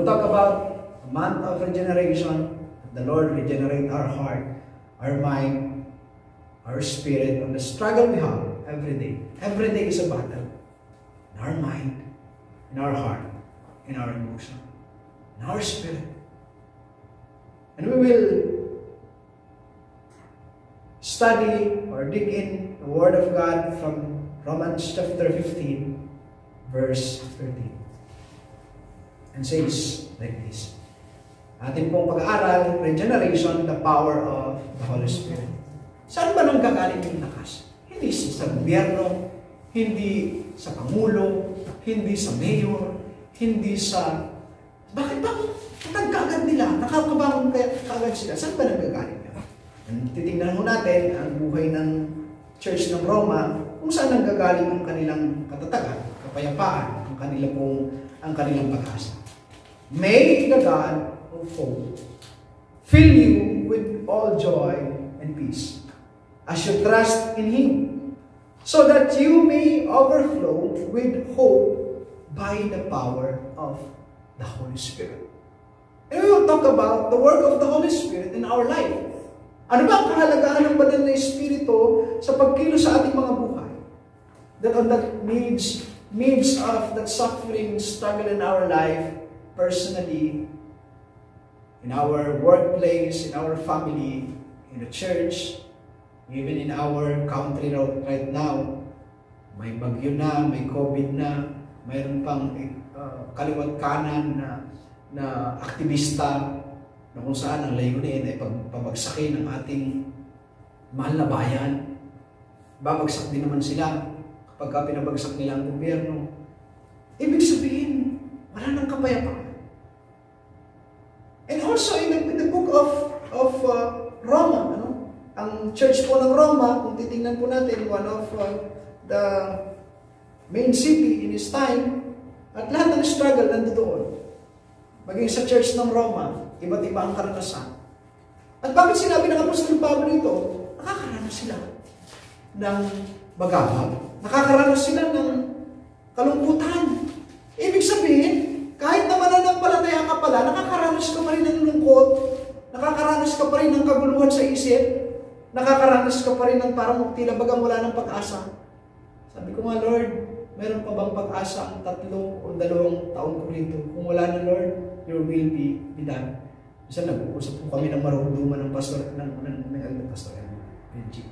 talk about a month of regeneration. The Lord regenerate our heart, our mind, our spirit, and the struggle we have every day. Every day is a battle. In our mind, in our heart, in our emotion, in our spirit. And we will study or dig in the Word of God from Romans chapter 15, verse 13. And says like this. Ating pong pag-aaral, regeneration, the power of the Holy Spirit. Saan ba nang gagaling yung lakas? Hindi sa gobyerno, hindi sa pangulo, hindi sa mayor, hindi sa... Bakit ba nagkagad nila? Nakakabangon kagad sila. Saan ba nang gagaling yun? Titignan mo natin ang buhay ng Church ng Roma, kung saan nang gagaling ang kanilang katatagan, kapayapaan, ang kanilang pag-asa. May the God of hope fill you with all joy and peace as you trust in Him, so that you may overflow with hope by the power of the Holy Spirit. And we will talk about the work of the Holy Spirit in our life. Ano ba ang kahalagahan ng banal na Espiritu sa pagkilos sa ating mga buhay? That on that needs of that suffering, struggle in our life, personally, in our workplace, in our family, in the church, even in our country right now, may bagyo na, may COVID na, mayroon pang kaliwat kanan na aktivista na kung saan ang layunin ay pabagsakin ang ating mahal na bayan. Babagsak din naman sila kapag pinabagsak nila ang gobyerno. Ibig sabihin, wala nang kapayapaan. And also in the book of Roma, ang church po ng Roma, kung titingnan po natin, one of the main city in his time, at lahat ng struggle nandoon. Maging sa church ng Roma, iba't iba ang karanasan. At bakit sinabi ng Apostol Pablo ito? Nakakaranas sila ng bagabag. Nakakaranas sila ng kalungkutan. Ibig sabihin, kahit na mananampalataya ka pala, nakakaranas ka pa rin ng lungkot, nakakaranas ka pa rin ng kaguluhan sa isip, nakakaranas ka pa rin ng parang tila bagang wala ng pag-asa. Sabi ko nga, Lord, meron pa bang pag-asa ang 3 o 2 taon ko rito? Kung wala na, Lord, your will be done. Minsan nag-uusap po kami ng marunduman ng pastor, ng pastor Reggie.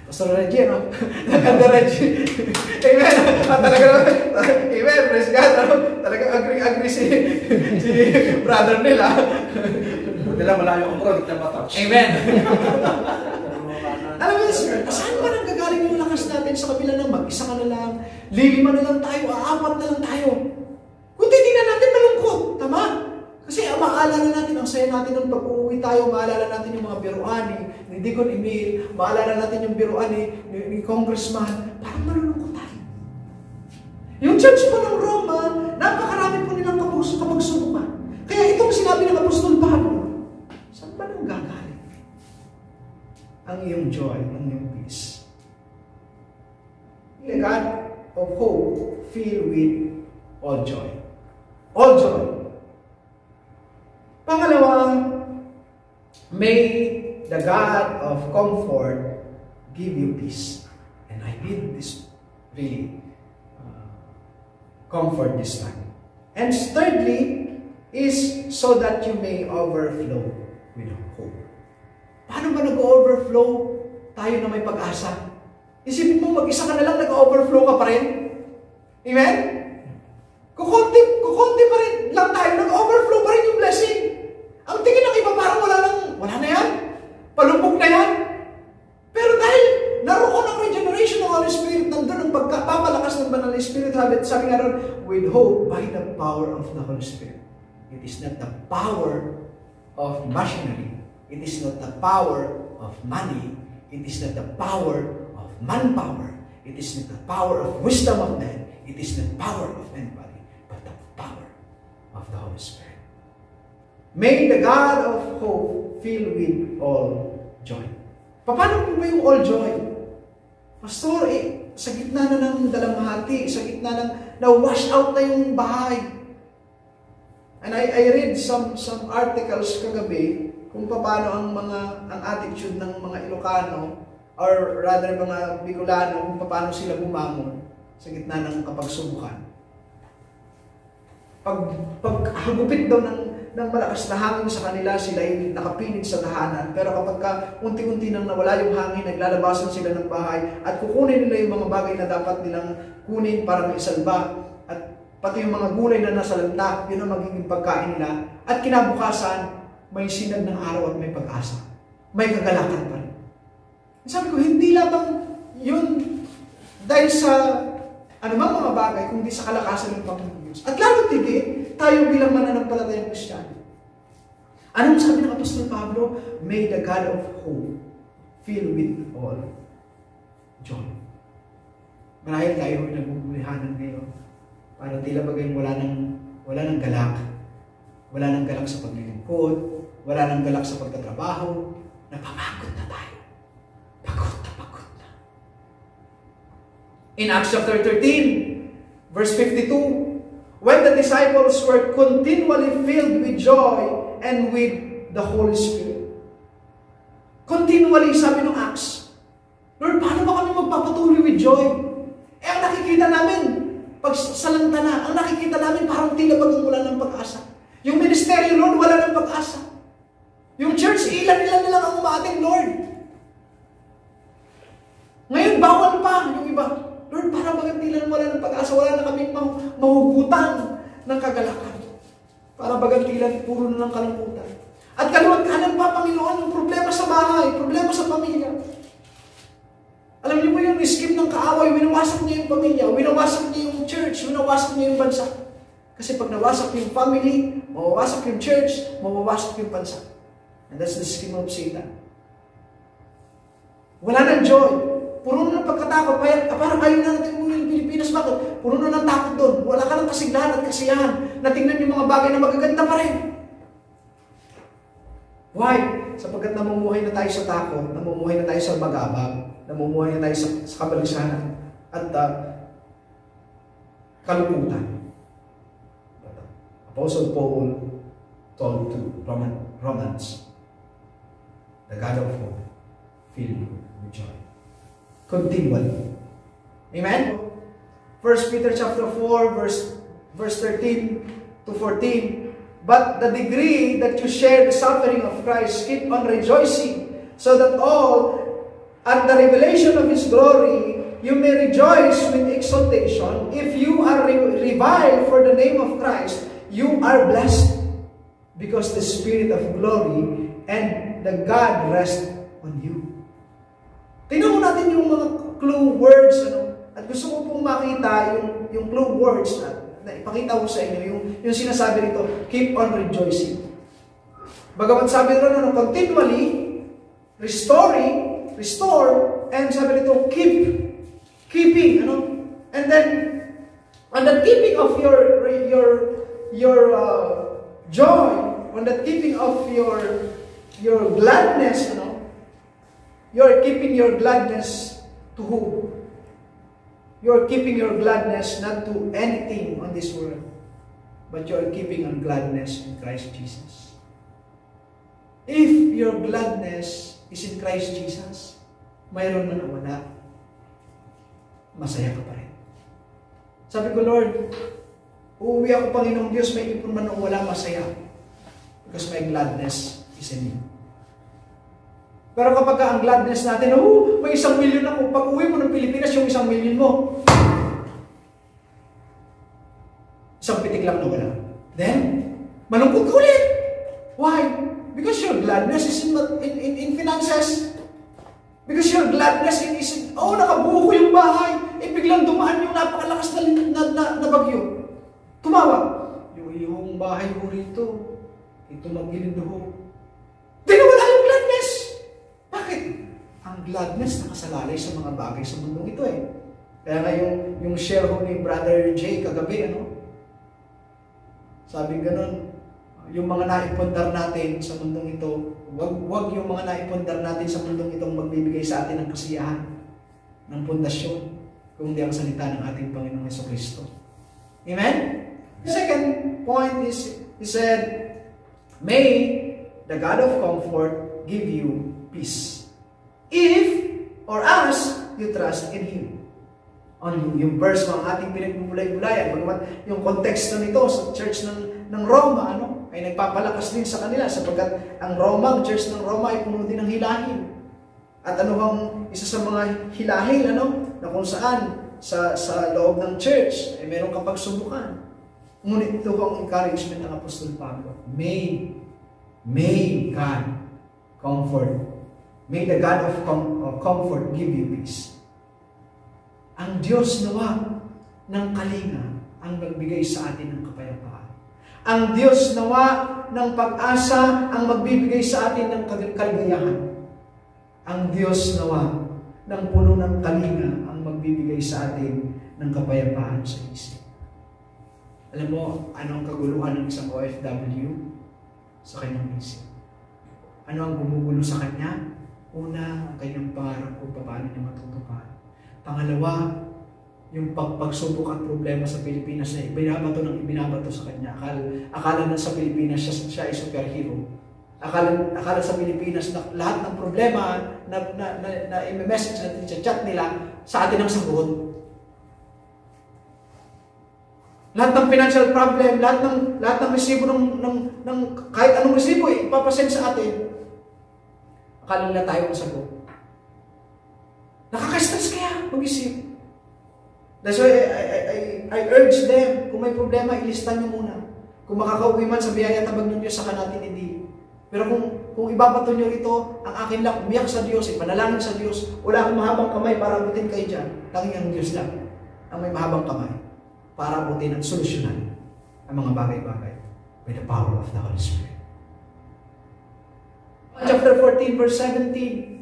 Pastor Reggie, ano? Naganda Reggie. Amen. Talaga naman. Amen. Praise God. Talaga agree si brother nila. Nila malayo ang product na matouch. Amen. Alam mo, saan ba nang gagaling yung lakas natin sa kabila ng mag-isa ka na lang, 5 na lang tayo, 4 na lang tayo? Kung titignan natin, malungkot. Tama? Kasi maalala natin, ang saya natin nung pag-uwi tayo, maalala natin yung mga biruan ni Deacon Emil, maalala natin yung biruan ni Congressman, parang malulungkot tayo. Yung church po ng Roma, napakarami po nilang kapagsubukan. Kaya itong sinabi ng Apostol Pablo, saan ba nang gagaling ang iyong joy, ang iyong peace? The God of hope fill with all joy. All joy. Pangalawa, may the God of comfort give you peace. And I need this really comfort this time. And thirdly, is so that you may overflow with hope. Paano ba nag-overflow tayo na may pag-asa? Isipin mo, mag-isa ka na lang, nag-overflow ka pa rin. Amen? Kukunti pa rin lang tayo, nag-overflow pa rin yung blessing. Ang tingin ng iba parang wala na yan. Palupok na yan. Pero dahil naroon ang regeneration ng Holy Spirit, nandun ang pagkapapalakas ng banal na Spirit habit, sabi nga ron, with hope by the power of the Holy Spirit. It is not the power of machinery. It is not the power of money. It is not the power of manpower. It is not the power of wisdom of man. It is not the power of anybody, but the power of the Holy Spirit. May the God of hope fill with all joy. Paano po ba yung all joy? Pastor, sa gitna na ng dalamhati, sa gitna ng na-wash out na yung bahay. And I read some articles kagabi kung paano ang attitude ng mga Ilocano or rather mga Bicolano, kung paano sila bumangon sa gitna ng kapagsubukan. Pag hagupit daw ng malakas na hangin sa kanila, sila ay nakapilit sa tahanan. Pero kapag unti-unti nang nawala yung hangin, naglalabasan sila ng bahay at kukunin nila yung mga bagay na dapat nilang kunin para maisalba. At pati yung mga gulay na nasa lanta, yun ang magiging pagkain nila. At kinabukasan, may sinag ng araw at may pag-asa. May kagalakan pa rin. Sabi ko, hindi lamang yun dahil sa anumang mga bagay, kundi sa kalakasan ng Panginoon Diyos. At lalo tigit, tayo bilang mananampalatayang Kristiyano. Anong sabi ng Apostol Pablo? May the God of hope fill with all joy. Marahil tayo ay nagbubulihanan ngayon para tila bagay wala nang galak. Wala nang galak sa paglilingkod, wala nang galak sa pagtatrabaho, napapagod na tayo. Pagod na. In Acts chapter 13, verse 52, when the disciples were continually filled with joy and with the Holy Spirit. Continually, sabi ng Acts, Lord, paano ba kami magpapatuloy with joy? Ang nakikita namin, pag salanta na, ang nakikita namin parang tila bagang wala ng pag-asa. Yung ministeryo, Lord, wala ng pag-asa. Yung church, ilan na lang ang umaating, Lord. Ngayon, bawal pa yung iba. Lord, para bagang tila wala ng pag-asa, wala na kaming mahugutan ng kagalakan. Para bagang tila puro na ng kalungkutan. At kaluwag-kanan pa, Panginoon, yung problema sa bahay, problema sa pamilya. Alam niyo mo yung scheme ng kaaway, winawasak niya yung pamilya, winawasak niya yung church, winawasak niya yung bansa. Kasi pag nawasak yung family, mawawasak yung church, mawawasak yung bansa. And that's the scheme of Satan. Wala ng joy. Puro na ng pagkatakot. Parang ayaw na natin umuwi ng Pilipinas. Bakit? Puro na ng takot doon. Wala ka ng kasiglahan at kasiyahan na tingnan yung mga bagay na magaganda pa rin. Why? Sapagkat namumuhay na tayo sa takot, namumuhay na tayo sa magabag, namumuhay na tayo sa kabalisanan at kalungkutan. Apostle Paul told to Romans, the God of hope, fill you with joy. Continually. Amen? 1 Peter chapter 4, verse 13 to 14. But the degree that you share the suffering of Christ, keep on rejoicing, so that all, at the revelation of His glory, you may rejoice with exultation. If you are reviled for the name of Christ, you are blessed, because the Spirit of glory and the God rest on you. Tingnan mo natin yung mga clue words, at gusto ko pong makita yung clue words na ipakita ko sa inyo, yung sinasabi nito, keep on rejoicing. Bagamat sabi nito, continually, restore, and sabi nito, keeping, and then, on the keeping of your joy, on the keeping of your gladness, you're keeping your gladness to who? You're keeping your gladness not to anything on this world, but you're keeping on gladness in Christ Jesus. If your gladness is in Christ Jesus, mayroon na nawala, masaya ka pa rin. Sabi ko, Lord, uuwi ako, Panginoong Diyos, may ipon man o wala, masaya. Because my gladness is in you. Pero kapag ang gladness natin, may 1 million ako. Pag uwi mo ng Pilipinas, yung 1 million mo, isang pitik lang na wala. Then, malungkot ka ulit. Why? Because your gladness is in finances. Because your gladness is nakabuo ko yung bahay. Biglang dumaan yung napakalakas na bagyo. Tumawag. Yung bahay ko rito, ito magilid ho. Di nawala yung gladness. Bakit? Ang gladness nakasalalay sa mga bagay sa mundong ito eh. Kaya nga yung share ho ni Brother Jay kagabi, sabi ganun, yung mga naipundar natin sa mundong ito, wag yung mga naipundar natin sa mundong itong magbibigay sa atin ng kasiyahan, ng pundasyon, kundi ang salita ng ating Panginoong Jesucristo. Amen? The second point is He said, may the God of comfort give you peace. If or as you trust in Him. Yung verse ng ating pinagbubulay-bulayan, yung konteksto nito sa church ng Roma, ay nagpapalakas din sa kanila sapagkat ang church ng Roma ay puno din ng hilahil. At isa sa mga hilahil, na kung saan sa loob ng church ay meron kapag subukan. Ngunit ito ang encouragement ng Apostol Pablo. May God comfort. May the God of comfort give you peace. Ang Diyos nawa ng kalinga ang magbigay sa atin ng kapayapaan. Ang Diyos nawa ng pag-asa ang magbibigay sa atin ng kaligayahan. Ang Diyos nawa ng puno ng kalinga ang magbibigay sa atin ng kapayapaan sa isip. Alam mo, ano ang kaguluhan ng isang OFW? Sa kanyang isip. Ano ang gumugulo sa kanya? Una, ang kanyang pangarap kung paano niya matutupad. Pangalawa, yung pagsubok at problema sa Pilipinas na ibinabato sa kanya. Akala na sa Pilipinas siya ay superhero. Akala sa Pilipinas na lahat ng problema na i-message natin sa chat nila, sa atin ang sagot. Lahat ng financial problem, lahat ng resibo ng kahit anong resibo, ipapasend sa atin. Akala nila tayo ang sagot. Nakaka-stress kaya mag-isip. That's why I urge them, kung may problema, ilista nyo muna. Kung makakauwi man sa biyaya, tabag nyo sa natin, hindi. Pero kung ibabato nyo rito, ang akin lang, umiyak sa Diyos, ipanalangin sa Diyos, wala akong mahabang kamay para abutin kayo dyan. Tanging ang Diyos lang ang may mahabang kamay para abutin at solusyonan ang mga bagay-bagay by the power of the Holy Spirit. Chapter 14, verse 17.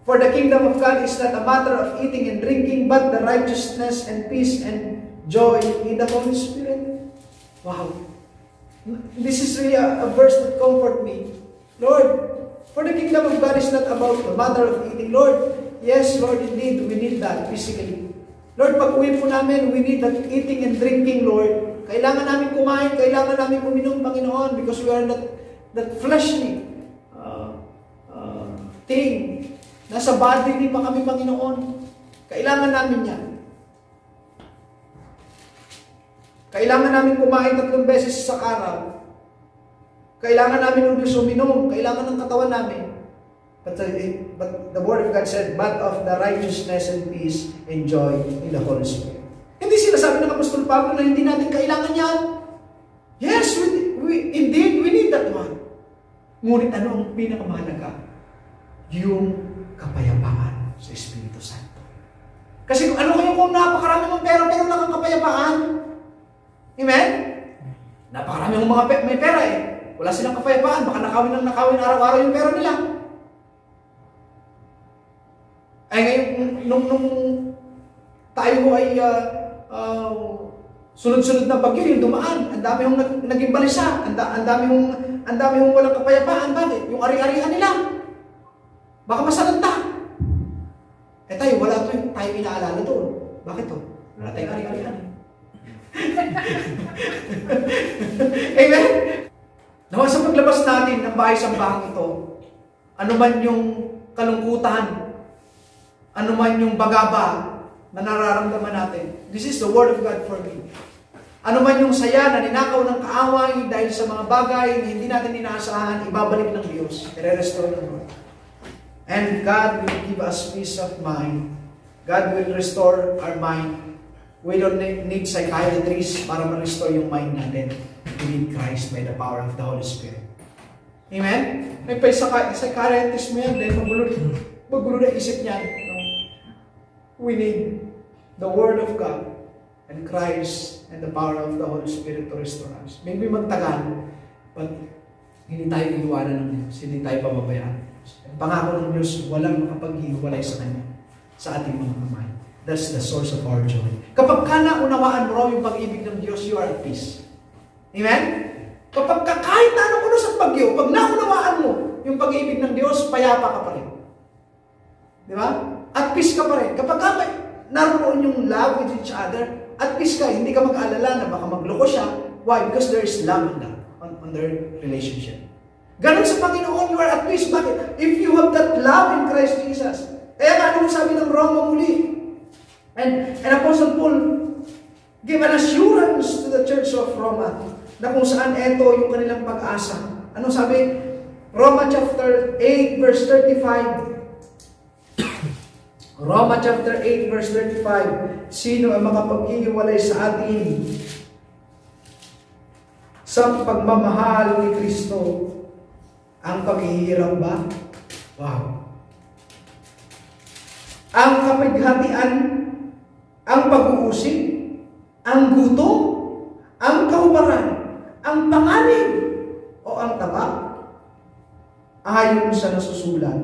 For the kingdom of God is not a matter of eating and drinking, but the righteousness and peace and joy in the Holy Spirit. Wow. This is really a verse that comforts me. Lord, for the kingdom of God is not about a matter of eating. Lord, yes, Lord, indeed, we need that physically. Lord, pag uwi po namin, we need that eating and drinking, Lord. Kailangan namin kumain, kailangan namin uminom, Panginoon, because we are that fleshly thing. Nasa body din pa kami, Panginoon. Kailangan namin yan. Kailangan namin kumain 3 beses sa araw. Kailangan namin uminom. Kailangan ng katawan namin. But the Word of God said, but of the righteousness and peace and joy in the Holy Spirit. Hindi sinasabi ng Apostol Pablo na hindi natin kailangan yan. Yes, indeed, we need that one. Ngunit ano ang pinakamahalaga? Yung kapayapaan sa Espiritu Santo. Kasi ano kayo kung napakarami mong pera pero wala kang kapayapaan? Amen? Napakarami mong mga may pera eh. Wala silang kapayapaan. Baka nakawin araw-araw yung pera nila. Ay ngayon, nung tayo ay sunod-sunod na bagyo yung dumaan, ang dami hong naging balisa, ang dami hong walang kapayapaan. Bakit? Yung ari-arihan nila. Baka masalanta. Eh tayo, wala tayo inaalala doon. Bakit to? Wala tayong ari-arihan. Amen? Nawa sa paglabas natin ng bahay-sambahang ito, ano man yung kalungkutan, ano man yung bagaba na nararamdaman natin, this is the Word of God for me. Ano man yung saya na ninakaw ng kaaway dahil sa mga bagay na hindi natin inaasahan, ibabalik ng Diyos, i-restore ng Lord. And God will give us peace of mind. God will restore our mind. We don't need psychiatrists para ma-restore yung mind natin. We need Christ by the power of the Holy Spirit. Amen? May psychiatrist mo yan, dahil magulo na isip niyan. No? We need the Word of God and Christ and the power of the Holy Spirit to restore us. Maybe magtagal, but hindi tayo iiwanan ng Diyos. Hindi tayo pababayaan. Pangako ng Diyos, walang makapaghiwalay sa Kanya, sa ating mga kamay. That's the source of our joy. Kapag ka naunawaan mo yung pag-ibig ng Diyos, you are at peace. Amen? Kapag kahit na anong unos at bagyo, pag naunawaan mo yung pag-ibig ng Diyos, payapa ka pa rin. Di ba? At peace ka pa rin. Kapag naroon yung love with each other, at peace ka, hindi ka mag-alala na baka magloko siya. Why? Because there is love in that. on their relationship. Ganon sa Panginoon, you are at peace. Bakit? If you have that love in Christ Jesus. Kaya nga, ano sabi ng Roma muli? And Apostle Paul gave an assurance to the church of Roma na kung saan ito yung kanilang pag-asa. Ano sabi? Roma chapter 8 verse 35. Roma chapter 8 verse 35. Sino ang makapaghihiwalay sa atin sa pagmamahal ni Kristo? Ang paghihirap ba? Wow. Ang kapighatian, ang pag-uusig, ang gutom, ang kahubaran, ang panganib, o ang taba? Ayon sa nasusulat,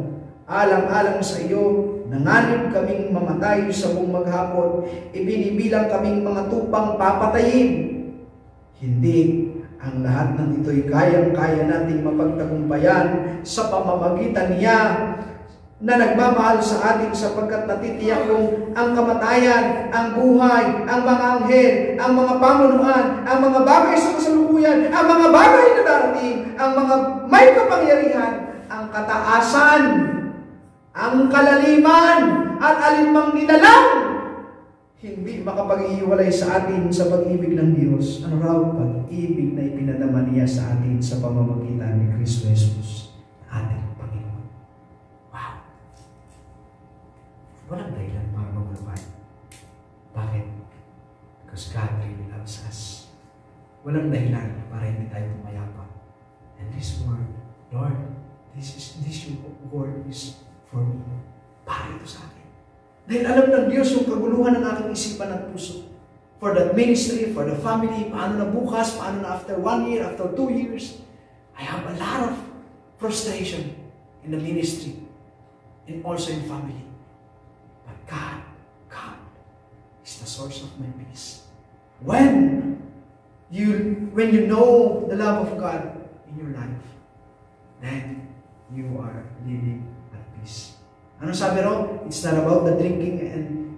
alang-alang sa iyo, nanganib kaming mamatay sa buong maghapon, ibinibilang kaming mga tupang papatayin. Hindi, ang lahat ng ito'y kayang-kaya nating mapagtagumpayan sa pamamagitan niya na nagmamahal sa atin sapagkat natitiyak kong ang kamatayan, ang buhay, ang mga anghel, ang mga pamunuan, ang mga bagay sa kasalukuyan, ang mga bagay na darating, ang mga may kapangyarihan, ang kataasan, ang kalaliman, at alinmang nilalang, hindi makapag-ihiwalay sa atin sa pag-ibig ng Diyos. Ano raw? Pag-ibig na ipinadama niya sa atin sa pamamagitan ni Kristo Jesus, ating Panginoon. Wow! Walang dahilan para magulungan. Bakit? Because God really loves us. Walang dahilan para hindi tayo pumayapa. And this word, Lord, this word is for me. Para ito sa akin. Dahil alam ng Diyos yung kaguluhan ng aking isipan at puso. For that ministry, for the family, paano na bukas, paano na after 1 year, after 2 years. I have a lot of frustration in the ministry and also in family. But God is the source of my peace. When you know the love of God in your life, then you are living at peace. Ano sabi ro? It's not about the drinking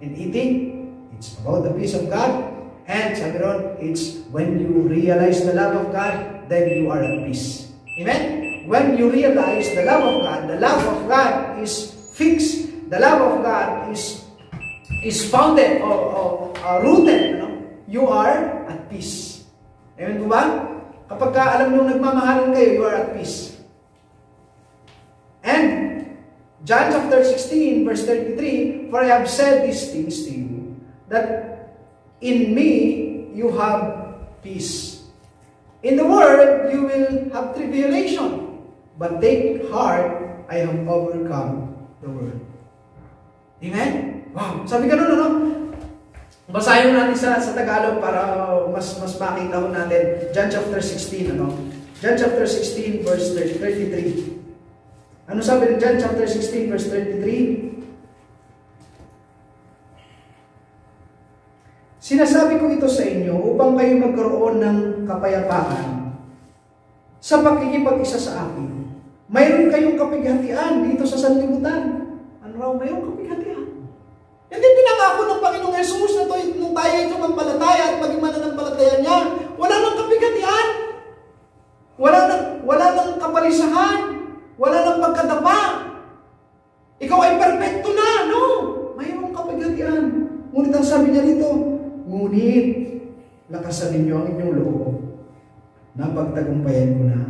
and eating. It's about the peace of God. And sabi ro, it's when you realize the love of God, then you are at peace. Amen? When you realize the love of God is fixed. The love of God is founded or rooted. You are at peace. Amen po ba? Kapag alam nyo nagmamahalan kayo, you are at peace. And John chapter 16 verse 33, for I have said these things to you, that in me you have peace. In the world you will have tribulation, but take heart, I have overcome the world. Amen? Wow! Sabi ka nun, basahin natin sa Tagalog para mas makita ho natin. John chapter 16, John chapter 16 verse 33. Ano sabi ng John chapter 16 verse 33? Sinasabi ko ito sa inyo upang kayo magkaroon ng kapayapaan sa pakikipag-isa sa akin. Mayroon kayong kapighatian dito sa sanlibutan. Ano raw? Mayroong kapighatian. Hindi pinangako ng Panginoong Jesus na nung tayo ay sumampalataya at maging mananampalataya niya. Wala nang kapighatian. Wala nang kapalisahan. Wala nang pagkadapa. Ikaw ay perfecto na, no? Mayroong kapighatian. Ngunit ang sabi niya rito, ngunit lakasan ninyo ang inyong loob. Napagtagumpayan ko na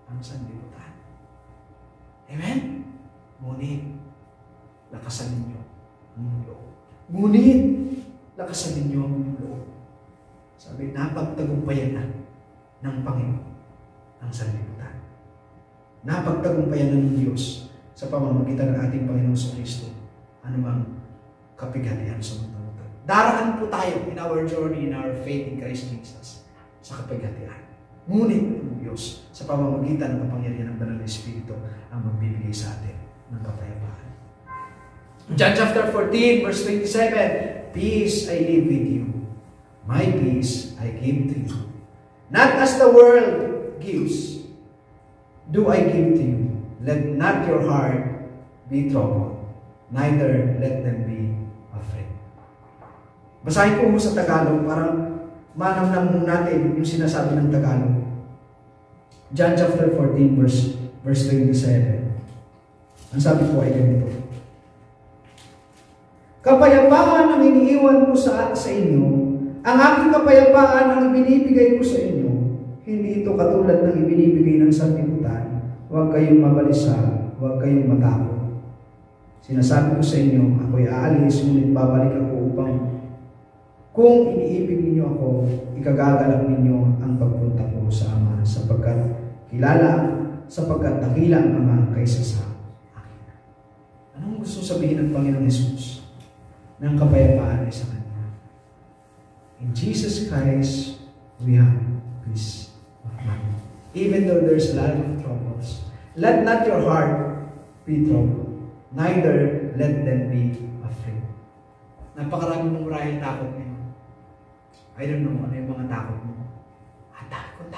ang sanlibutan. Amen? Ngunit lakasan ninyo ang inyong loob. Ngunit lakasan ninyo ang inyong loob. Sabi, napagtagumpayan na ng Panginoon ang sanlibutan. Napagtagumpayan ng Diyos sa pamamagitan ng ating Panginoon sa Kristo anumang kapighatian sa mundo. Daraan po tayo in our journey, in our faith in Christ Jesus sa kapighatian. Ngunit ang Diyos sa pamamagitan ng kapangyarihan ng Banal na Espiritu ang magbibigay sa atin ng kapayapaan. John chapter 14 verse 27, peace I leave with you, my peace I give to you. Not as the world gives, do I give to you. Let not your heart be troubled, neither let them be afraid. Basahin ko sa Tagalog para manamnam natin yung sinasabi ng Tagalog. John chapter 14, verse 27. Ang sabi po ay ganito. Kapayapaan ang iniiwan ko sa inyo, ang aking kapayapaan ang ibinibigay ko sa inyo. Hindi ito katulad ng ibinibigay ng sanlibutan. Huwag kayong mabalisa, huwag kayong matakot. Sinasabi ko sa inyo, ako'y aalis, ngunit babalik ako upang kung iniibig ninyo ako, ikagagalak ninyo ang pagpunta ko sa Ama, sapagkat dakila ang Ama kaysa sa akin. Anong gusto sabihin ng Panginoon Jesus? Ng kapayapaan ay sa Kanya. In Jesus Christ, we have peace of mind. Even though there's a lot of troubles, let not your heart be troubled, neither let them be afraid. Napakarami mong marahil takot ngayon. I don't know ano yung mga takot mo. Takot.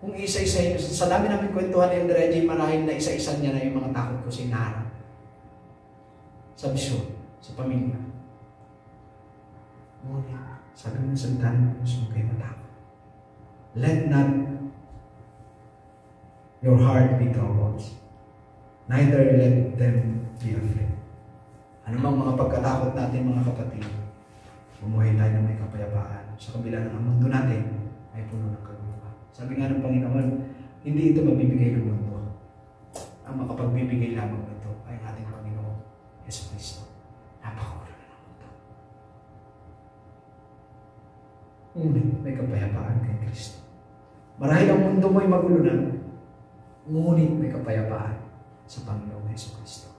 Kung isa-isa, sa dami namin kwentuhan ni Reggie, marahil na isa-isa niya na yung mga takot ko sa inaharap. Sa bisyon, sa pamilya. Ngunit, sabi ng salita ng Diyos, huwag kayo matakot. Let not your heart be troubled, neither let them be afraid. Ano mang mga pagkatakot natin, mga kapatid, bumuhay tayo na may kapayapaan. Sa kabila ng mundo natin ay puno ng kaguluhan. Sabi nga ng Panginoon, hindi ito mabibigay ng mundo. Ang makapagbibigay lamang ito ay ang ating Panginoon, Yesu Cristo. Napakagulo na ng mundo. Ngunit may kapayapaan kay Kristo. Marahil ang mundo mo ay magulo na, ngunit may kapayapaan sa Panginoon Yesu Cristo.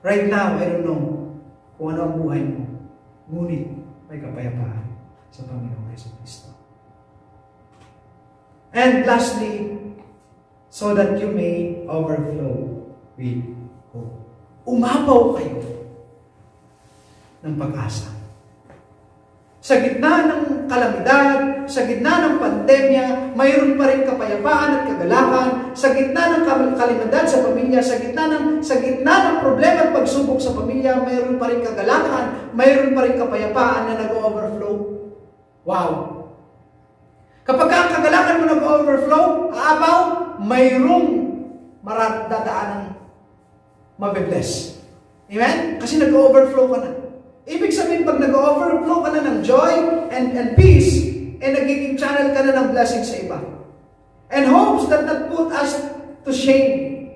Right now, I don't know kung ano ang buhay mo, ngunit may kapayapaan sa Panginoong Yesu Cristo. And lastly, so that you may overflow with hope. Umapaw kayo ng pag-asa. Sa gitna ng kalamidad, sa gitna ng pandemya, mayroon pa rin kapayapaan at kagalakan. Sa gitna ng kalamidad sa pamilya, sa gitna ng problema at pagsubok sa pamilya, mayroon pa rin kagalakan, mayroon pa rin kapayapaan na nag-overflow. Wow! Kapag ang kagalakan mo nag-overflow, aapaw, mayroong dadaan ng mabibless. Amen? Kasi nag-overflow ka na. Ibig sabihin, pag nag-overflow ka na ng joy and peace, nagiging channel ka na ng blessing sa iba. And hopes that not put us to shame.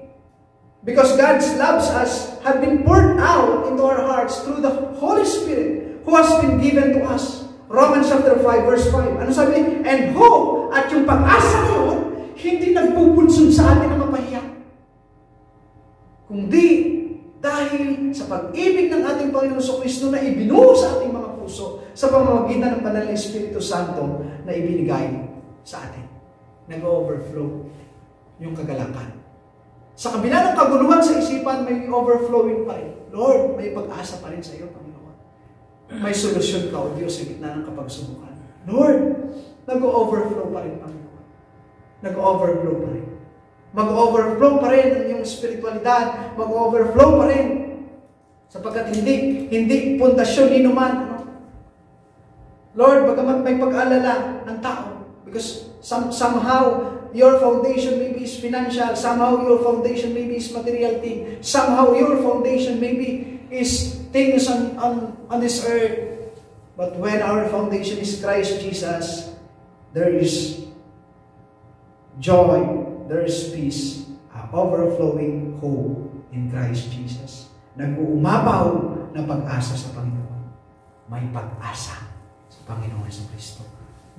Because God's loves us have been poured out into our hearts through the Holy Spirit who has been given to us. Romans chapter 5, verse 5. Ano sabi? And hope at yung pag-asa ngayon, hindi nagpupunsod sa atin na mapahiya. Kundi, dahil sa pag-ibig ng ating Panginoon Kristo na ibinuhos sa ating mga puso sa pamamagitan ng Banal na Espiritu Santo na ibinigay sa atin. Nag-overflow yung kagalakan. Sa kabila ng kaguluhan sa isipan, may overflowing pa rin. Lord, may pag-asa pa rin sa iyo, Panginoon. May solusyon ka, O Diyos, sa gitna ng kapagsubukan. Lord, nag-overflow pa rin, Panginoon. Nag-overflow pa rin. Mag-overflow pa rin ang iyong spiritualidad. Mag-overflow pa rin. Sapagkat hindi pundasyon ni numan. Lord, bagamat may pag-alala ng tao, because somehow your foundation maybe is financial, somehow your foundation maybe is material thing, somehow your foundation maybe is things on this earth. But when our foundation is Christ Jesus, there is joy, there is peace, overflowing hope in Christ Jesus. Nag-uumapaw na pag-asa sa Panginoon. May pag-asa sa Panginoon Yesu Cristo.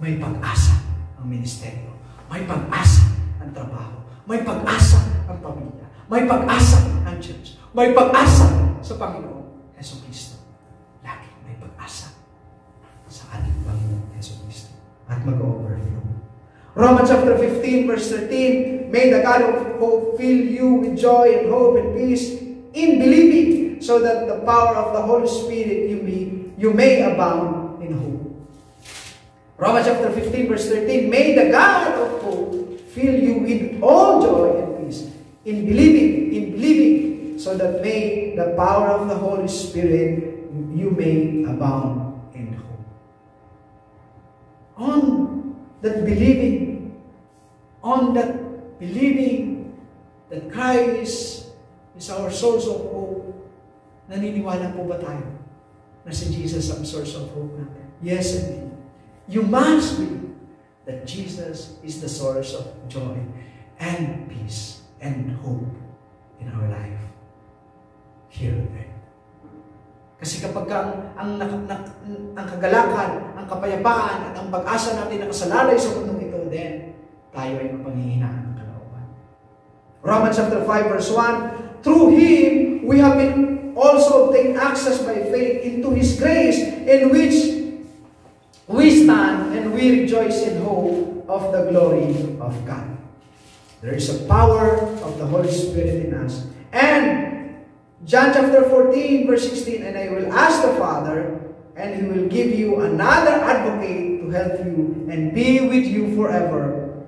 May pag-asa ang ministeryo. May pag-asa ang trabaho. May pag-asa ang pamilya. May pag-asa ang church. May pag-asa sa Panginoon Yesu Cristo. Lagi may pag-asa sa ating Panginoon Yesu Cristo. At mag-overflow. Romans chapter 15, verse 13, may the God of hope fill you with joy and hope and peace in believing, so that the power of the Holy Spirit you may abound in hope. Romans chapter 15, verse 13, may the God of hope fill you with all joy and peace in believing, so that may the power of the Holy Spirit you may abound in hope. On that believing, on that believing that Christ is our source of hope, naniniwala po ba tayo na si Jesus ang source of hope natin? Yes, indeed. You must believe that Jesus is the source of joy and peace and hope in our life here on earth. Kasi kapag ang kagalakan, ang kapayapaan, at ang pag-asa natin nakasalalay sa mundong ito, then tayo ay mapanghihinaan ng kalooban. Romans chapter 5 verse 1, through Him, we have been also obtained access by faith into His grace, in which we stand and we rejoice in hope of the glory of God. There is a power of the Holy Spirit in us. And John chapter 14 verse 16, and I will ask the Father, and He will give you another advocate to help you and be with you forever,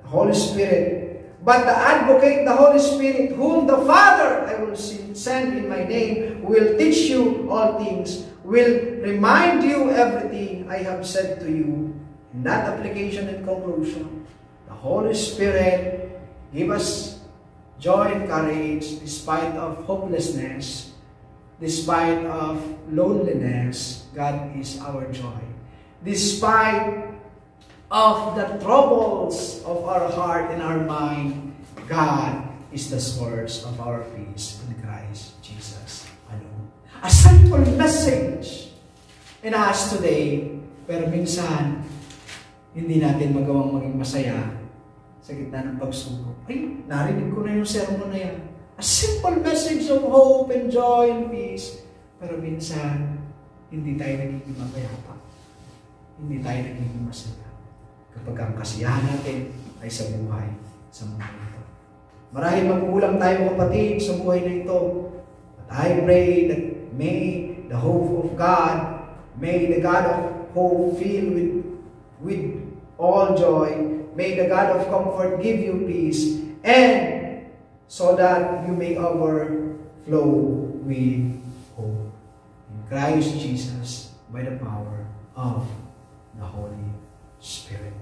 the Holy Spirit. But the advocate, the Holy Spirit, whom the Father I will send in my name, will teach you all things, will remind you everything I have said to you. In that application and conclusion, the Holy Spirit give us joy and courage despite of hopelessness, despite of loneliness. God is our joy. Despite of the troubles of our heart and our mind, God is the source of our peace in Christ Jesus alone. A simple message in us today, pero minsan, hindi natin magawang maging masaya sa gitna ng pagsubok. Ay, narinig ko na yung sermon na yan. A simple message of hope and joy and peace, pero minsan, hindi tayo nagiging mapayapa. Hindi tayo nagiging masaya. Kapag ang kasiyahan natin ay sa buhay, sa mundo ito. Marahil magkulang tayo kapatid sa buhay na ito. But I pray that may the hope of God, may the God of hope fill with all joy, may the God of comfort give you peace, and so that you may overflow with hope. In Christ Jesus, by the power of the Holy Spirit.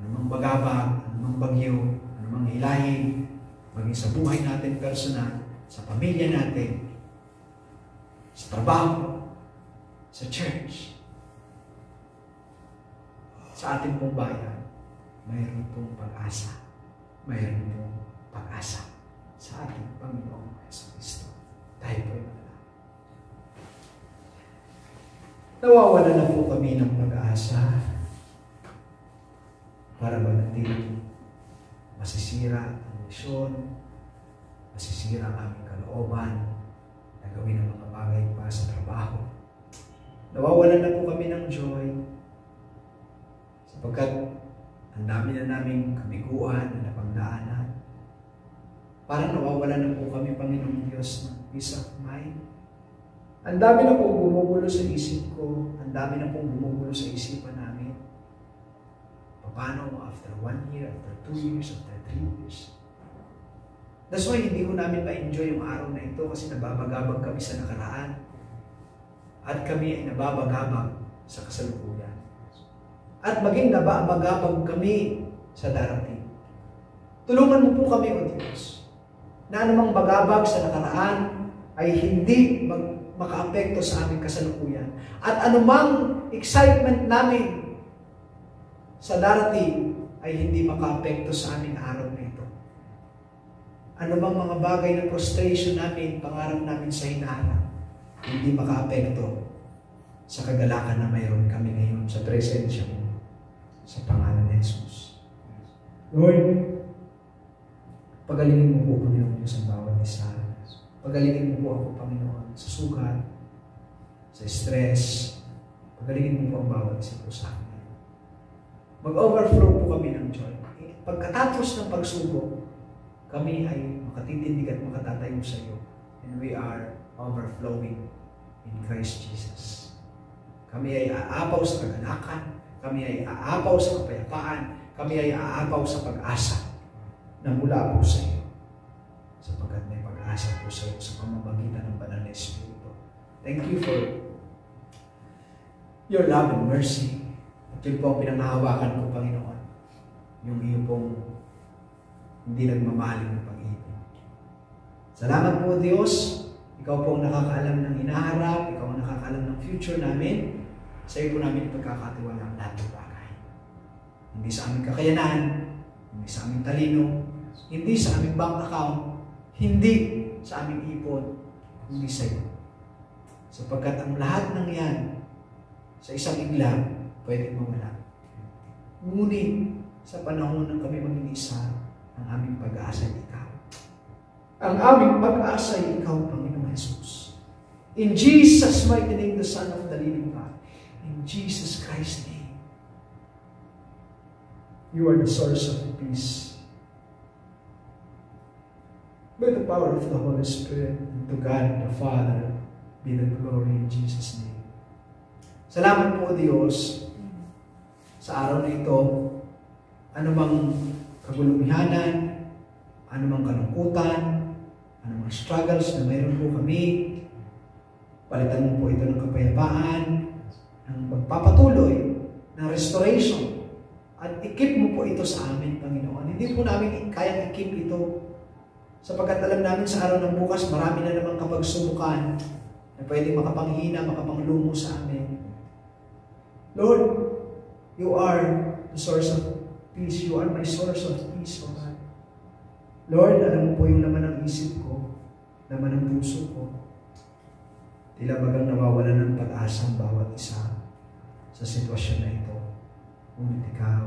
Anumang bagabag, anumang bagyo, anumang hilahin, maging sa buhay natin personal, sa pamilya natin, sa trabaho, sa church, sa ating pong bayan, mayroon pong pag-asa. Mayroon pong pag-asa sa ating Panginoong Jesucristo. Tayo po'y manalangin. Nawawala na po kami ng pag-asa para manatiling masisira ang misyon, masisira ang aming kalooban, na gawin ang mga bagay pa sa trabaho. Nawawalan na po kami ng joy sapagkat ang dami na naming kabiguan na napagdaanan. Parang nawawalan na po kami, Panginoong Diyos, ng peace of mind. Ang dami na pong gumugulo sa isip ko, ang dami na pong gumugulo sa isipan namin. Paano after 1 year, after 2 years, after 3 years? That's why hindi ko namin ma-enjoy yung araw na ito kasi nababagabag kami sa nakaraan. At kami ay nababagabag sa kasalukuyan. At maging nababagabag kami sa darating. Tulungan mo po kami, O Diyos, na anumang bagabag sa nakaraan ay hindi makaapekto sa aming kasalukuyan. At anumang excitement namin sa darating ay hindi makaapekto sa aming araw na ito. Ano bang mga bagay na frustration namin, pangarap namin sa hinaharap, hindi makaapekto sa kagalakan na mayroon kami ngayon sa presensya mo, sa pangalan ni Jesus. Lord, pagalingin mo po, Panginoon Diyos, ang bawat isa. Pagalingin mo po ako, Panginoon, sa sugat, sa stress. Pagalingin mo po ang bawat isa po sa akin. Mag-overflow po kami ng joy. Pagkatapos ng pagsubok, kami ay makatitindig at makatatayo sa iyo. And we are overflowing in Christ Jesus. Kami ay aapaw sa kagalakan, kami ay aapaw sa kapayapaan, kami ay aapaw sa pag-asa na mula po sa iyo. Sapagkat may pag-asa po sa iyo sa pamamagitan ng Banal na Espiritu. Thank you for your love and mercy. At yun po ang pinanghahawakan ko, Panginoon. Yung iyo pong hindi nagmamahaling ng pag-ibig. Salamat po, Diyos. Ikaw po ang nakakaalam ng hinaharap, ikaw ang nakakaalam ng future namin. Sa iyo po namin ipagkakatiwala ang lahat ng bagay. Hindi sa aming kakayanan, hindi sa aming talino, hindi sa aming bank account, hindi sa aming ipon, hindi sa iyo. Sapagkat ang lahat ng yan, sa isang igla, pwedeng mawala. Ngunit, sa panahon ng kami maging isa, ang aming pag-asa ay ikaw. Ang aming pag-asa ay ikaw, Panginoong Jesus. In Jesus' mighty name, the Son of the living God. In Jesus Christ's name. You are the source of peace. By the power of the Holy Spirit, and to God the Father, be the glory in Jesus' name. Salamat po, Diyos, sa araw na ito, anumang kagulumihanan, anumang kalungkutan, anumang struggles na mayroon po kami, palitan mo po ito ng kapayapaan, ng pagpapatuloy, ng restoration, at ikip mo po ito sa amin, Panginoon. Hindi po namin kayang ikip ito, sapagkat alam namin sa araw ng bukas, marami na namang kapagsubukan na pwedeng makapanghina, makapanglumo sa amin. Lord, you are the source of peace. You are my source of peace, O God. Lord, alam mo po yung laman ng isip ko, laman ng puso ko. Tila bagang nawawalan ng pag-asa ang bawat isa sa sitwasyon na ito. Ngunit ikaw,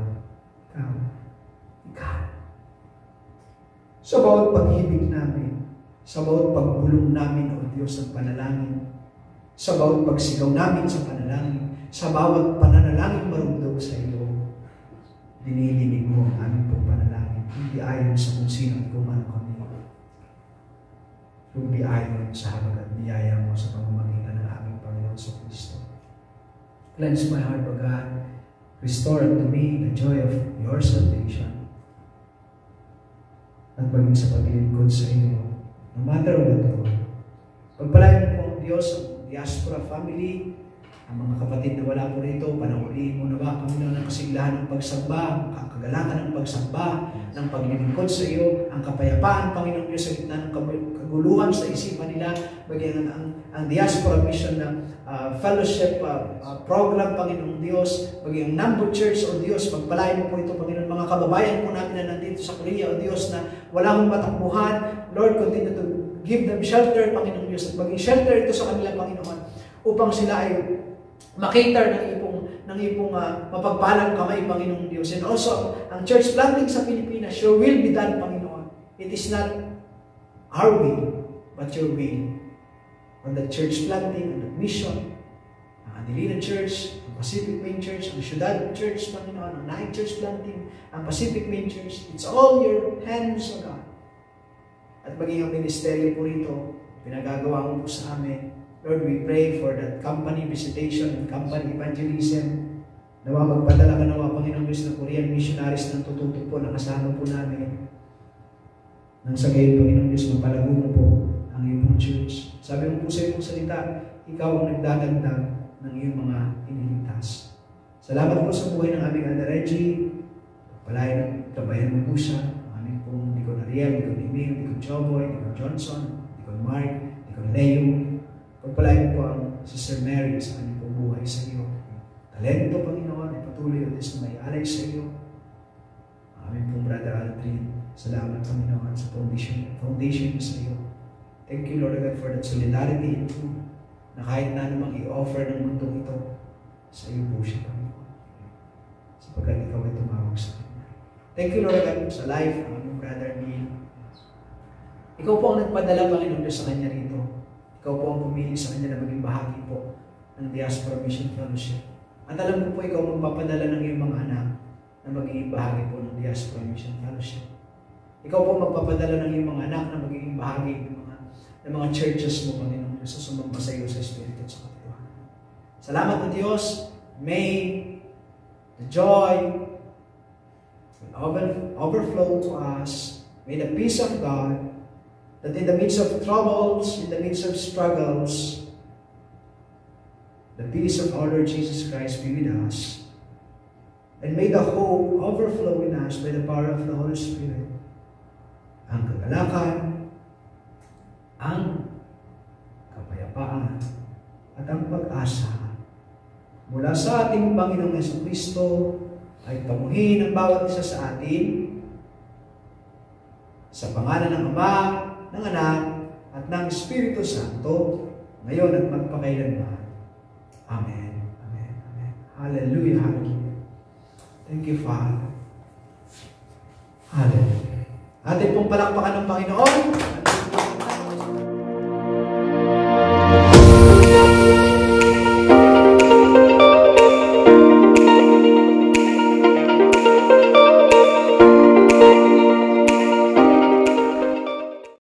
sa bawat pag-ibig namin, sa bawat pagbulong namin, O Diyos, ng panalangin, sa bawat pagsigaw namin sa panalangin, sa bawat pananalangin marundog sa iyo, dinidinig mo ang aming pong panalangin, hindi ayon sa kung sino ikuman kami, kundi ayon sa habag at biyaya mo sa pamamagitan ng aming Panginoon sa Kristo. Cleanse my heart, O God. Restore unto me the joy of your salvation. At maging sa paglilingkod sa iyo, no matter what, Lord. Pagpalain mo po ang Diyos, ang diaspora family, ang mga kapatid na wala po rito, panauliin mo na ba, Panginoon, ang kasiglahan ng pagsamba, ang kagalakan ng pagsamba, ng paglilingkod sa iyo, ang kapayapaan, Panginoon Diyos, sa gitna ng kaguluhan sa isipan nila, bagay ang diaspora mission ng fellowship program, Panginoong Diyos, bagay ang Nambu Church, O Diyos, pagpalain mo po ito, Panginoon, mga kababayan po namin na nandito sa Korea, O Diyos, na wala mong matakbuhan, Lord, continue to give them shelter, Panginoong Diyos, at maging shelter ito sa kanila, Panginoon, upang sila ay makater ng ipong mapagpalang kamay, Panginoong Diyos. And also, ang church planting sa Pilipinas, your will be done, Panginoon. It is not our will, but your will. On the church planting, on the mission, ang Adelina Church, ang Pacific Main Church, ang Ciudad Church, Panginoon, ang Naik Church Planting, ang Pacific Main Church, it's all your hands, O God. At maging ang ministeryo po rito, pinagagawa mo po sa amin. Lord, we pray for that company visitation and company evangelism. Nawa magpadala ka nawa, Panginoong Diyos, ng Korean missionaries ng tututo po na kasama po namin. Nang sa gayon, Panginoong Diyos, mapalago mo po ang iyong church. Sabi mo po sa iyong salita, ikaw ang nagdadagdag ng iyong mga iniligtas. Salamat po sa buhay ng aming Ana Reggie. Palayan at gabayan mo po siya. Ang aming pong Deacon Ariel, Deacon Emil, Deacon Joboy, Deacon Johnson, Deacon Mark, Deacon Leo. Pagpalain po ang Sister Mary sa kanyang pong buhay sa iyo. Talento, Panginoon, ay patuloy at is na may alay sa iyo. Aming pong Brother Aldrin, salamat, Panginoon, sa foundation sa iyo. Thank you, Lord God, for that solidarity and truth na kahit na namang i-offer ng mundong ito, sa iyo po siya, Panginoon. Sapagkat ikaw ay tumawag sa kanya. Thank you, Lord God, sa life ng aming Brother Neil. Ikaw po ang nagpadala, Panginoon, sa kanya rito. Ikaw po ang pumili sa kanya na maging bahagi po ng Diaspora Mission Fellowship. At alam ko po ikaw magpapadala ng iyong mga anak na magiging bahagi po ng Diaspora Mission Fellowship. Ikaw po magpapadala ng iyong mga anak na magiging bahagi ng mga churches mo, Panginoon, sa sumamba sa iyo sa Espiritu at sa katotohanan. Salamat na Diyos. May the joy will overflow to us. May the peace of God, that in the midst of troubles, in the midst of struggles, the peace of our Lord Jesus Christ be with us. And may the hope overflow in us by the power of the Holy Spirit. ang kagalakan, ang kapayapaan, at ang pag-asa mula sa ating Panginoong Jesucristo ay pamuhin ang bawat isa sa atin sa pangalan ng Ama, ng Anak, at ng Espiritu Santo, ngayon at magpakailanman. Amen. Amen. Amen. Hallelujah. Hallelujah. Thank you, Father. Hallelujah. Atin pong palakpakan ng Panginoon.